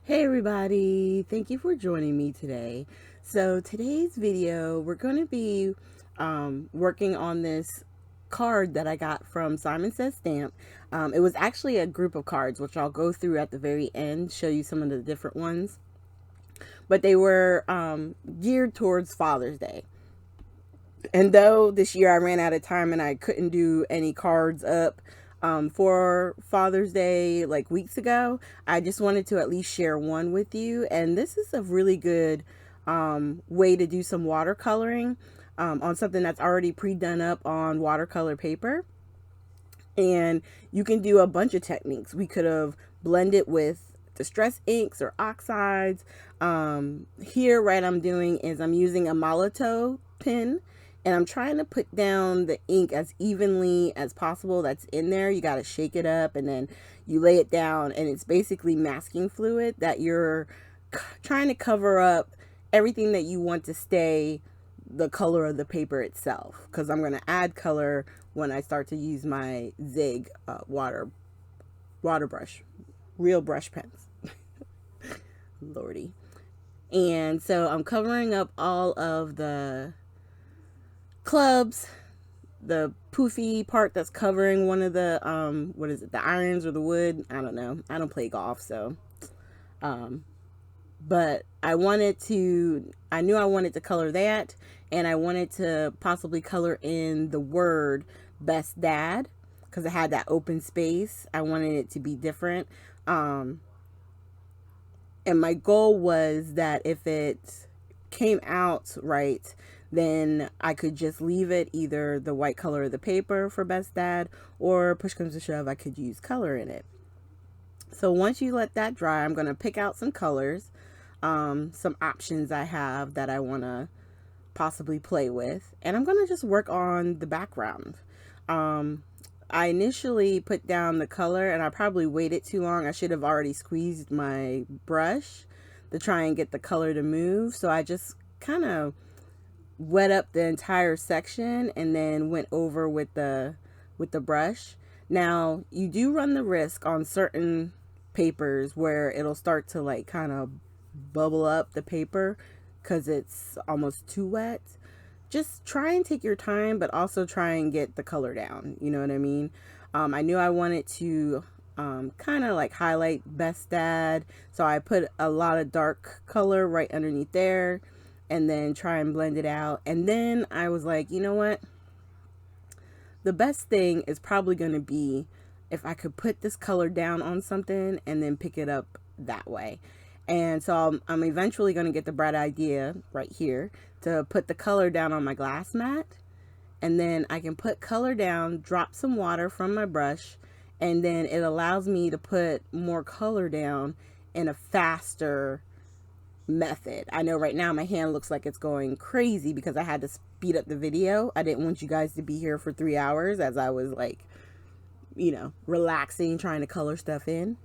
Hey everybody, thank you for joining me today. So today's video, we're going to be working on this card that I got from Simon Says Stamp. It was actually a group of cards, which I'll go through at the very end, show you some of the different ones. But they were geared towards Father's Day. And though this year I ran out of time and I couldn't do any cards up for Father's Day like weeks ago, I just wanted to at least share one with you. And this is a really good way to do some watercoloring on something that's already pre-done up on watercolor paper. And you can do a bunch of techniques. We could have blended with distress inks or oxides. Here, right, I'm doing is I'm using a Molotow pen and I'm trying to put down the ink as evenly as possible that's in there. You got to shake it up and then you lay it down, and it's basically masking fluid that you're trying to cover up everything that you want to stay the color of the paper itself, because I'm going to add color when I start to use my Zig water brush, real brush pens. Lordy. And so I'm covering up all of the clubs, the poofy part that's covering one of the what is it, the irons or the wood, I don't know, I don't play golf, so but I knew I wanted to color that, and I wanted to possibly color in the word best dad because it had that open space. I wanted it to be different. And my goal was that if it came out right, then I could just leave it either the white color of the paper for best dad, or push comes to shove, I could use color in it. So once you let that dry, I'm going to pick out some colors, some options I have that I want to possibly play with, and I'm going to just work on the background. I initially put down the color and I probably waited too long. I should have already squeezed my brush to try and get the color to move. So I just kind of wet up the entire section and then went over with the brush. Now, you do run the risk on certain papers where it'll start to like kind of bubble up the paper because it's almost too wet. Just try and take your time, but also try and get the color down. You know what I mean? I knew I wanted to kind of like highlight best dad, so I put a lot of dark color right underneath there and then try and blend it out. And then I was like, you know what? The best thing is probably going to be if I could put this color down on something and then pick it up that way. And so I'm eventually going to get the bright idea right here to put the color down on my glass mat. And then I can put color down, drop some water from my brush, and then it allows me to put more color down in a faster method. I know right now my hand looks like it's going crazy because I had to speed up the video. I didn't want you guys to be here for 3 hours as I was like, you know, relaxing, trying to color stuff in.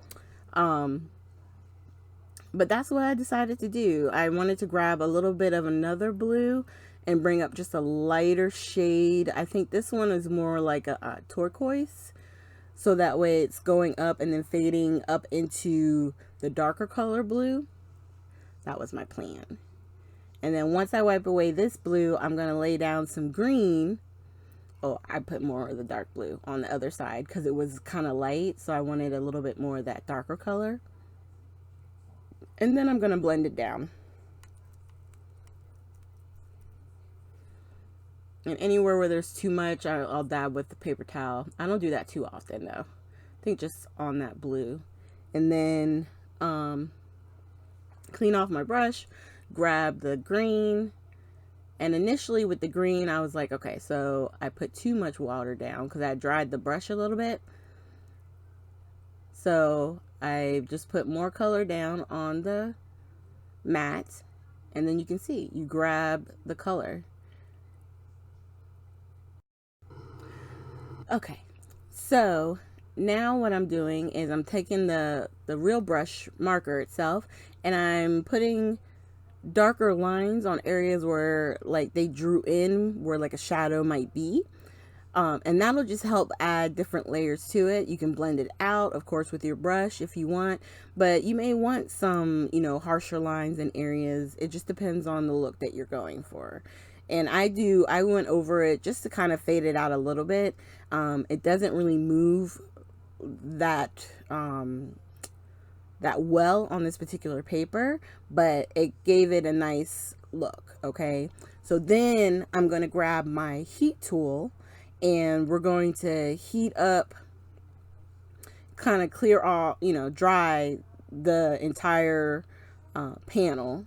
But that's what I decided to do. I wanted to grab a little bit of another blue and bring up just a lighter shade. I think this one is more like a turquoise. So that way it's going up and then fading up into the darker color blue. That was my plan. And then once I wipe away this blue, I'm going to lay down some green. Oh, I put more of the dark blue on the other side because it was kind of light. So I wanted a little bit more of that darker color. And then I'm going to blend it down. And anywhere where there's too much, I'll dab with the paper towel. I don't do that too often though. I think just on that blue. And then clean off my brush, grab the green. And initially with the green, I was like, okay, so I put too much water down because I dried the brush a little bit. So I just put more color down on the mat, and then you can see, you grab the color. Okay, so now what I'm doing is I'm taking the real brush marker itself and I'm putting darker lines on areas where like they drew in where like a shadow might be. And that'll just help add different layers to it. You can blend it out, of course, with your brush if you want, but you may want some, you know, harsher lines in areas. It just depends on the look that you're going for. And I went over it just to kind of fade it out a little bit. It doesn't really move that, that well on this particular paper, but it gave it a nice look. Okay. So then I'm going to grab my heat tool and we're going to heat up, kind of clear off, you know, dry the entire panel.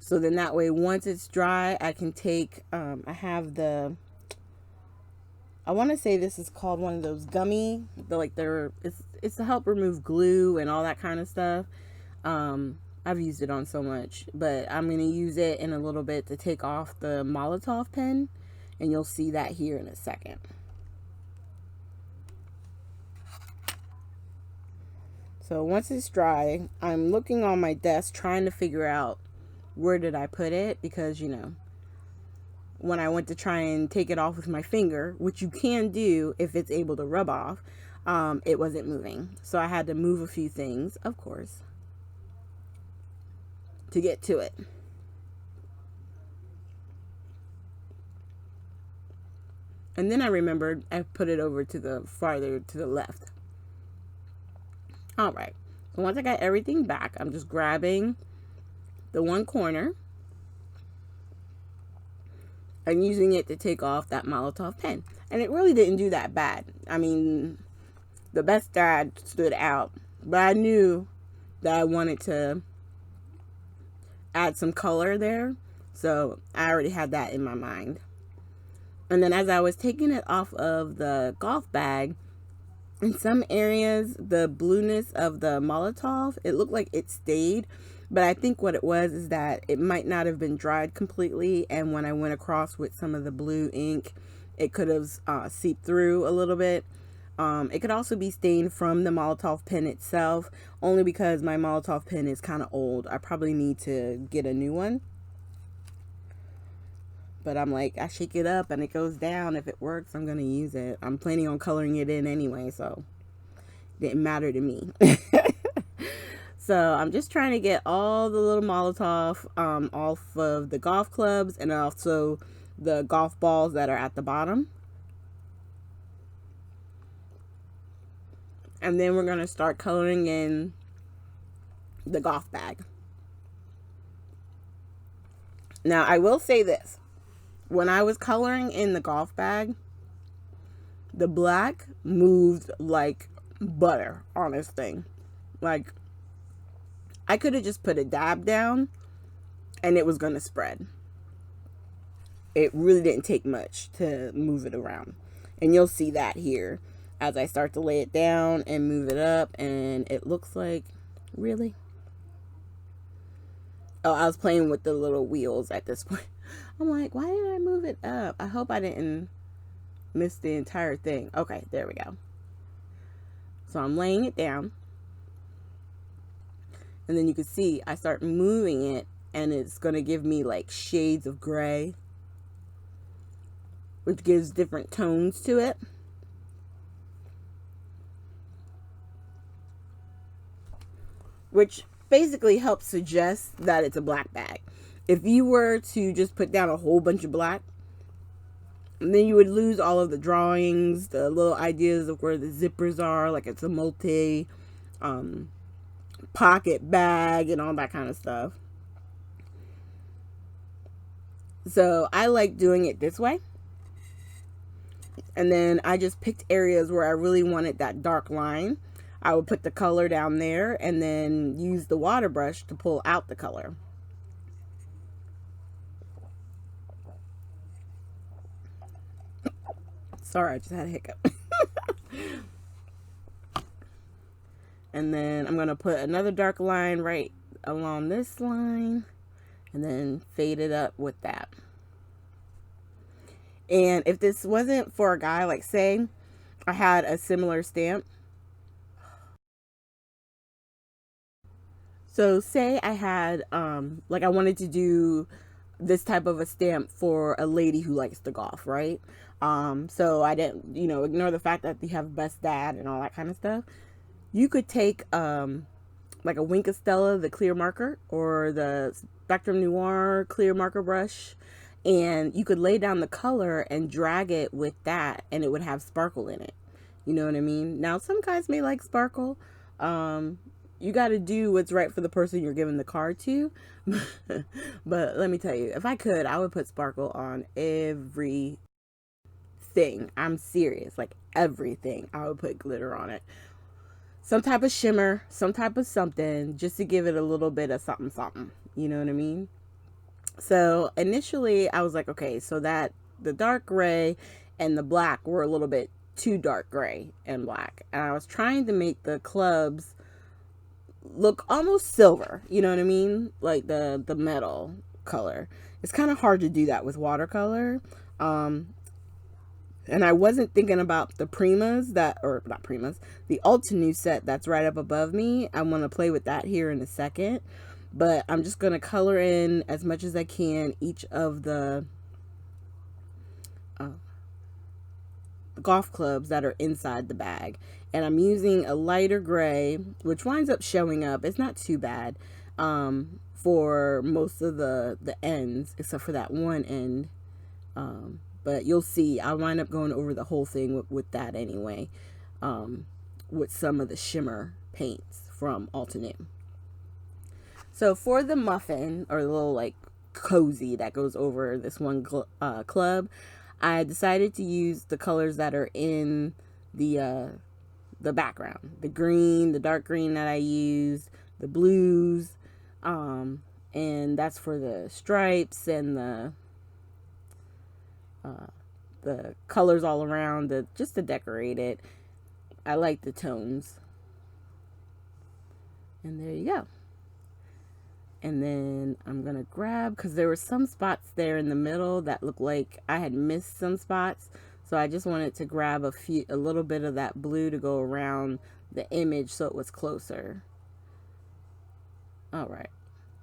So then that way, once it's dry, I can take, I have the, I want to say this is called one of those gummy, it's to help remove glue and all that kind of stuff. I've used it on so much, but I'm going to use it in a little bit to take off the Molotow pen, and you'll see that here in a second. So once it's dry, I'm looking on my desk trying to figure out where did I put it, because, you know, when I went to try and take it off with my finger, which you can do if it's able to rub off, it wasn't moving. So I had to move a few things, of course, to get to it. And then I remembered I put it over to the farther to the left. All right. So once I got everything back, I'm just grabbing the one corner and using it to take off that Molotow pen. And it really didn't do that bad. I mean, the Best Dad stood out, but I knew that I wanted to add some color there. So I already had that in my mind. And then as I was taking it off of the golf bag, in some areas, the blueness of the Molotow, it looked like it stayed. But I think what it was is that it might not have been dried completely. And when I went across with some of the blue ink, it could have seeped through a little bit. It could also be stained from the Molotow pen itself, only because my Molotow pen is kind of old. I probably need to get a new one. But I'm like, I shake it up and it goes down. If it works, I'm going to use it. I'm planning on coloring it in anyway, so it didn't matter to me. So I'm just trying to get all the little Molotow off of the golf clubs and also the golf balls that are at the bottom. And then we're going to start coloring in the golf bag. Now, I will say this. When I was coloring in the golf bag, the black moved like butter on this thing. Like, I could have just put a dab down and it was going to spread. It really didn't take much to move it around. And you'll see that here as I start to lay it down and move it up. And it looks like, really? Oh, I was playing with the little wheels at this point. I'm like, why did I move it up? I hope I didn't miss the entire thing. Okay, there we go. So I'm laying it down. And then you can see I start moving it and it's going to give me like shades of gray, which gives different tones to it. Which basically helps suggest that it's a black bag. If you were to just put down a whole bunch of black, then you would lose all of the drawings, the little ideas of where the zippers are, like it's a multi pocket bag and all that kind of stuff. So I like doing it this way. And then I just picked areas where I really wanted that dark line. I would put the color down there and then use the water brush to pull out the color. Sorry, I just had a hiccup. And then I'm going to put another dark line right along this line and then fade it up with that. And if this wasn't for a guy, like say I had a similar stamp. So say I had, like I wanted to do this type of a stamp for a lady who likes to golf, right? So I didn't, ignore the fact that you have best dad and all that kind of stuff. You could take like a Wink of Stella, the clear marker, or the Spectrum Noir clear marker brush, and you could lay down the color and drag it with that, and it would have sparkle in it. You know what I mean? Now, some guys may like sparkle. You got to do what's right for the person you're giving the card to. But let me tell you, if I could, I would put sparkle on everything. I'm serious. Like everything. I would put glitter on it. Some type of shimmer, some type of something, just to give it a little bit of something, something. You know what I mean? So initially I was like, okay, so that the dark gray and the black were a little bit too dark gray and black. And I was trying to make the clubs look almost silver, you know what I mean? Like the metal color. It's kind of hard to do that with watercolor. And I wasn't thinking about the Primas or not Primas, the Altenew set that's right up above me. I want to play with that here in a second. But I'm just going to color in as much as I can each of the golf clubs that are inside the bag. And I'm using a lighter gray, which winds up showing up. It's not too bad for most of the ends, except for that one end. But you'll see, I wind up going over the whole thing with that anyway, with some of the shimmer paints from Altenew. So for the muffin, or the little like cozy that goes over this one club, I decided to use the colors that are in the background. The green, the dark green that I used, the blues, and that's for the stripes and the colors all around, just to decorate it. I like the tones. And there you go. And then I'm going to grab, because there were some spots there in the middle that looked like I had missed some spots. So I just wanted to grab a little bit of that blue to go around the image so it was closer. All right.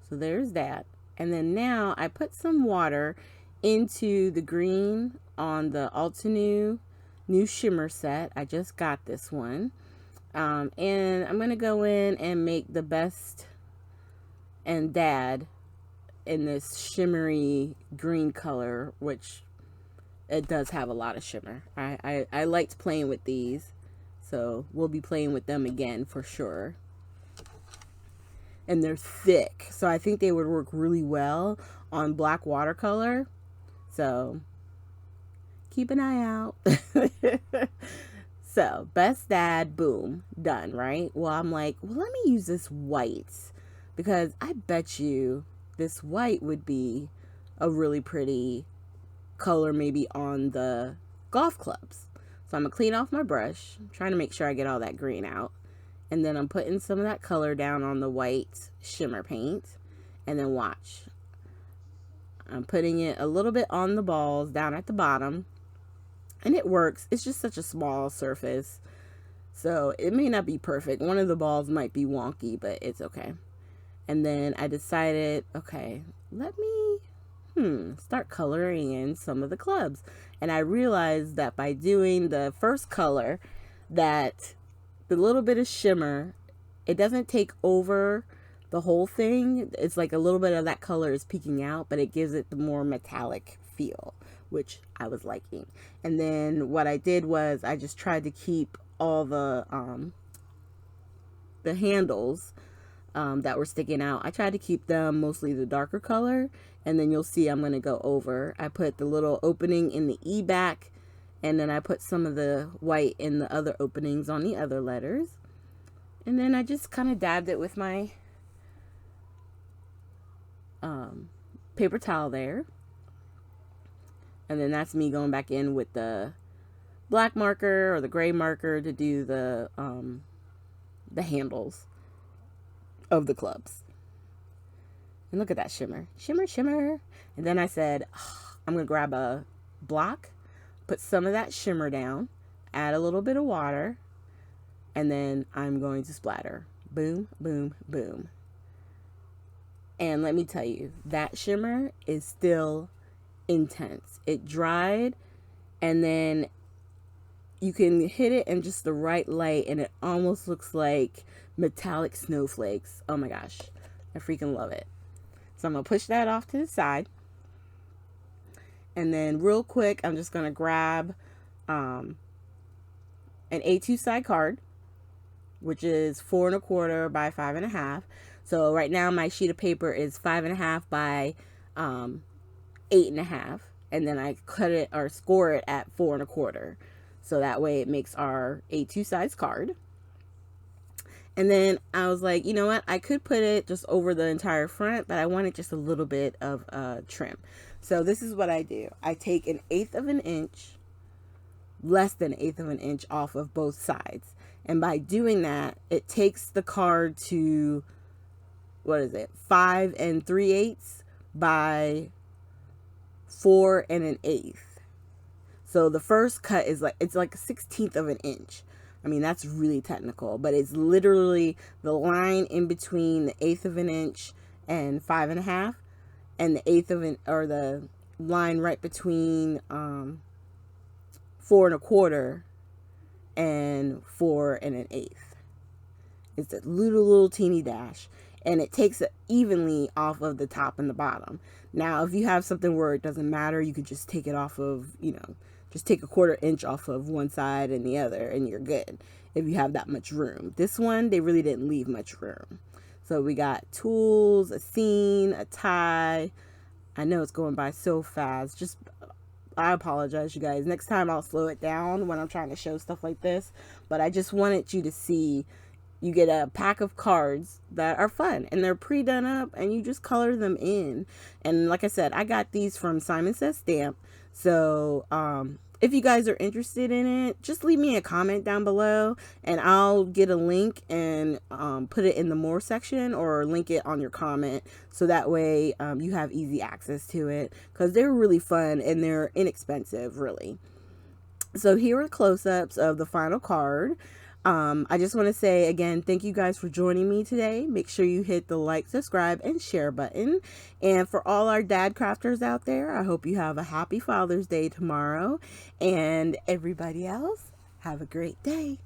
So there's that. And then now I put some water into the green on the Altenew new shimmer set. I just got this one. And I'm going to go in and make the best and dad in this shimmery green color, which it does have a lot of shimmer. I liked playing with these, so we'll be playing with them again for sure. And they're thick, so I think they would work really well on black watercolor. So keep an eye out. So best dad, boom, done, right? Well, I'm like, well, let me use this white, because I bet you this white would be a really pretty color maybe on the golf clubs. So I'm gonna clean off my brush. I'm trying to make sure I get all that green out. And then I'm putting some of that color down on the white shimmer paint. And then watch. I'm putting it a little bit on the balls down at the bottom. And it works. It's just such a small surface, so it may not be perfect. One of the balls might be wonky, but it's okay. And then I decided, okay, let me start coloring in some of the clubs. And I realized that by doing the first color, that the little bit of shimmer, it doesn't take over the whole thing. It's like a little bit of that color is peeking out, but it gives it the more metallic feel, which I was liking. And then what I did was I just tried to keep all the handles that were sticking out. I tried to keep them mostly the darker color, and then you'll see I'm going to go over. I put the little opening in the E back, and then I put some of the white in the other openings on the other letters. And then I just kind of dabbed it with my paper towel there. And then that's me going back in with the black marker or the gray marker to do the handles of the clubs. And look at that shimmer. Shimmer, shimmer. And then I said, I'm going to grab a block, put some of that shimmer down, add a little bit of water, and then I'm going to splatter. Boom, boom, boom. And let me tell you, that shimmer is still intense. It dried, and then you can hit it in just the right light and it almost looks like metallic snowflakes. Oh my gosh, I freaking love it. So I'm gonna push that off to the side, and then real quick I'm just gonna grab an A2 side card, which is 4 1/4 by 5 1/2. So right now my sheet of paper is 5 1/2 by 8 1/2, and then I cut it or score it at 4 1/4. So that way it makes our A2 size card. And then I was like, you know what? I could put it just over the entire front, but I wanted just a little bit of trim. So this is what I do. I take 1/8 of an inch, less than 1/8 of an inch off of both sides. And by doing that, it takes the card to, what is it? 5 3/8 by 4 1/8. So the first cut is like, it's like 1/16 of an inch. I mean, that's really technical, but it's literally the line in between the 1/8 of an inch and 5 1/2, and the 1/8 of an, or the line right between 4 1/4 and 4 1/8. It's a little teeny dash, and it takes it evenly off of the top and the bottom. Now, if you have something where it doesn't matter, you could just take it off of, just take 1/4 inch off of one side and the other, and you're good if you have that much room. This one, they really didn't leave much room. So we got tools, a scene, a tie. I know it's going by so fast. Just, I apologize, you guys. Next time I'll slow it down when I'm trying to show stuff like this. But I just wanted you to see, you get a pack of cards that are fun and they're pre-done up, and you just color them in. And like I said, I got these from Simon Says Stamp. So if you guys are interested in it, just leave me a comment down below and I'll get a link and put it in the more section, or link it on your comment, so that way you have easy access to it, because they're really fun and they're inexpensive, really. So here are close-ups of the final card. I just want to say again, thank you guys for joining me today. Make sure you hit the like, subscribe, and share button. And for all our dad crafters out there, I hope you have a happy Father's Day tomorrow. And everybody else, have a great day.